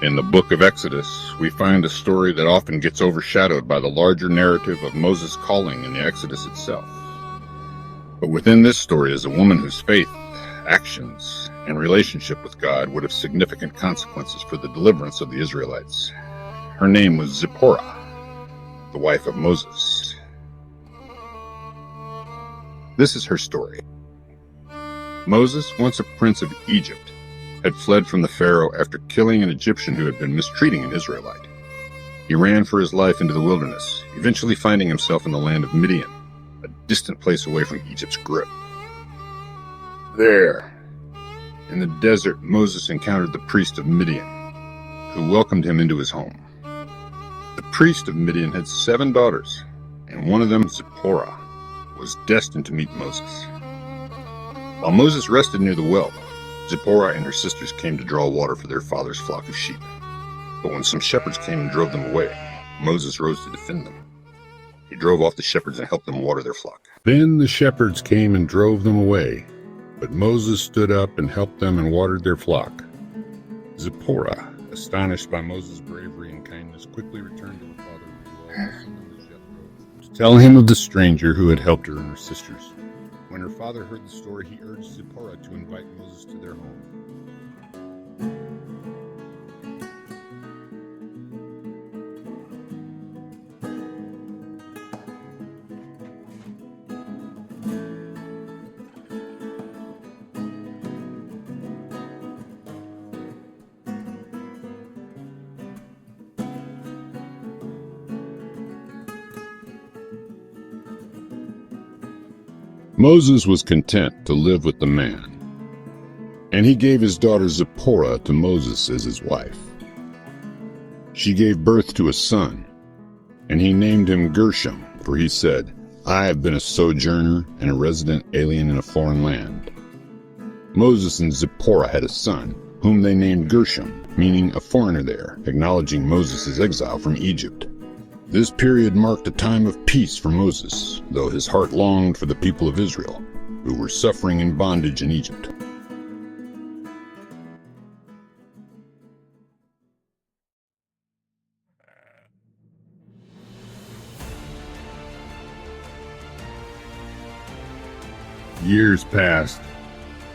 In the book of Exodus, we find a story that often gets overshadowed by the larger narrative of Moses' calling in the Exodus itself. But within this story is a woman whose faith, actions, and relationship with God would have significant consequences for the deliverance of the Israelites. Her name was Zipporah, the wife of Moses. This is her story. Moses, once a prince of Egypt, had fled from the Pharaoh after killing an Egyptian who had been mistreating an Israelite. He ran for his life into the wilderness, eventually finding himself in the land of Midian, a distant place away from Egypt's grip. There, in the desert, Moses encountered the priest of Midian, who welcomed him into his home. The priest of Midian had 7 daughters, and one of them, Zipporah, was destined to meet Moses. While Moses rested near the well, Zipporah and her sisters came to draw water for their father's flock of sheep. But when some shepherds came and drove them away, Moses rose to defend them. He drove off the shepherds and helped them water their flock. Then the shepherds came and drove them away, but Moses stood up and helped them and watered their flock. Zipporah, astonished by Moses' bravery and kindness, quickly returned to her father who dwelled also known as Jethro, to tell him of the stranger who had helped her and her sisters. When her father heard the story, he urged Zipporah to invite Moses to their home. Moses was content to live with the man, and he gave his daughter Zipporah to Moses as his wife. She gave birth to a son, and he named him Gershom, for he said, "I have been a sojourner and a resident alien in a foreign land." Moses and Zipporah had a son, whom they named Gershom, meaning a foreigner there, acknowledging Moses' exile from Egypt. This period marked a time of peace for Moses, though his heart longed for the people of Israel, who were suffering in bondage in Egypt. Years passed,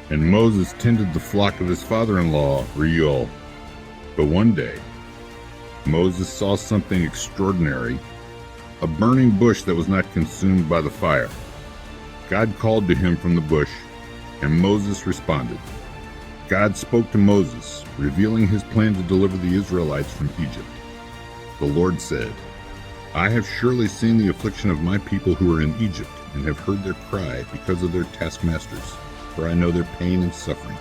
and Moses tended the flock of his father-in-law, Reuel. But one day, Moses saw something extraordinary, a burning bush that was not consumed by the fire. God called to him from the bush, and Moses responded. God spoke to Moses, revealing his plan to deliver the Israelites from Egypt. The Lord said, "I have surely seen the affliction of my people who are in Egypt, and have heard their cry because of their taskmasters, for I know their pain and suffering.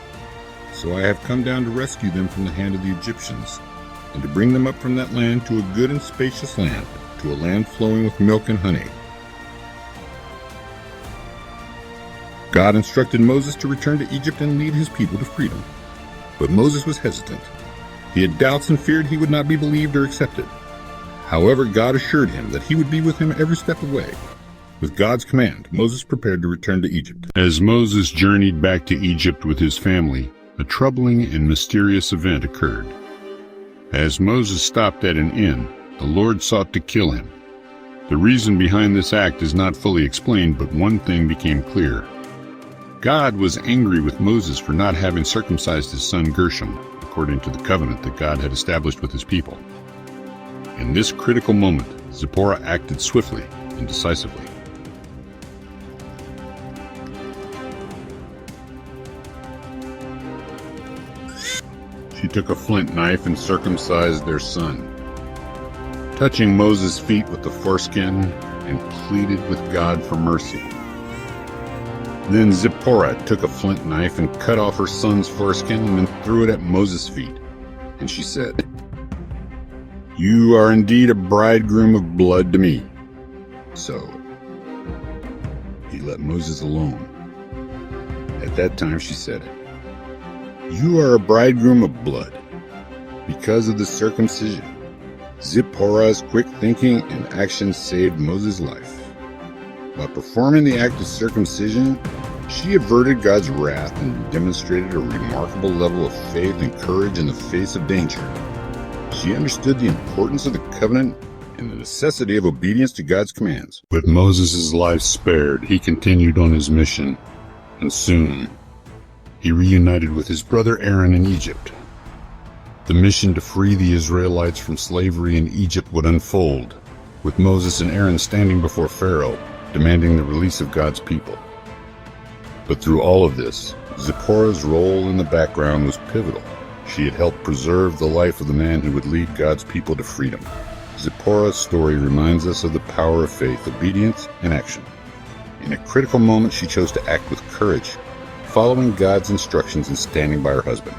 So I have come down to rescue them from the hand of the Egyptians, and to bring them up from that land to a good and spacious land, to a land flowing with milk and honey." God instructed Moses to return to Egypt and lead his people to freedom. But Moses was hesitant. He had doubts and feared he would not be believed or accepted. However, God assured him that he would be with him every step of the way. With God's command, Moses prepared to return to Egypt. As Moses journeyed back to Egypt with his family, a troubling and mysterious event occurred. As Moses stopped at an inn, the Lord sought to kill him. The reason behind this act is not fully explained, but one thing became clear. God was angry with Moses for not having circumcised his son Gershom, according to the covenant that God had established with his people. In this critical moment, Zipporah acted swiftly and decisively. She took a flint knife and circumcised their son, touching Moses' feet with the foreskin, and pleaded with God for mercy. Then Zipporah took a flint knife and cut off her son's foreskin and then threw it at Moses' feet. And she said, "You are indeed a bridegroom of blood to me." So he let Moses alone. At that time she said, "You are a bridegroom of blood because of the circumcision." Zipporah's quick thinking and action saved Moses' life. By performing the act of circumcision, she averted God's wrath and demonstrated a remarkable level of faith and courage in the face of danger. She understood the importance of the covenant and the necessity of obedience to God's commands. With Moses' life spared, he continued on his mission, and soon he reunited with his brother Aaron in Egypt. The mission to free the Israelites from slavery in Egypt would unfold, with Moses and Aaron standing before Pharaoh, demanding the release of God's people. But through all of this, Zipporah's role in the background was pivotal. She had helped preserve the life of the man who would lead God's people to freedom. Zipporah's story reminds us of the power of faith, obedience, and action. In a critical moment, she chose to act with courage, following God's instructions and standing by her husband.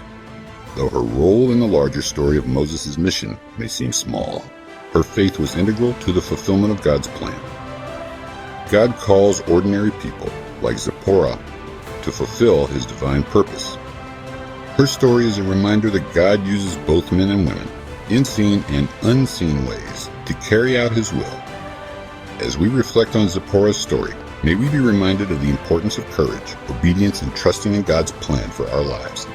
Though her role in the larger story of Moses' mission may seem small, her faith was integral to the fulfillment of God's plan. God calls ordinary people, like Zipporah, to fulfill his divine purpose. Her story is a reminder that God uses both men and women, in seen and unseen ways, to carry out his will. As we reflect on Zipporah's story, may we be reminded of the importance of courage, obedience, and trusting in God's plan for our lives.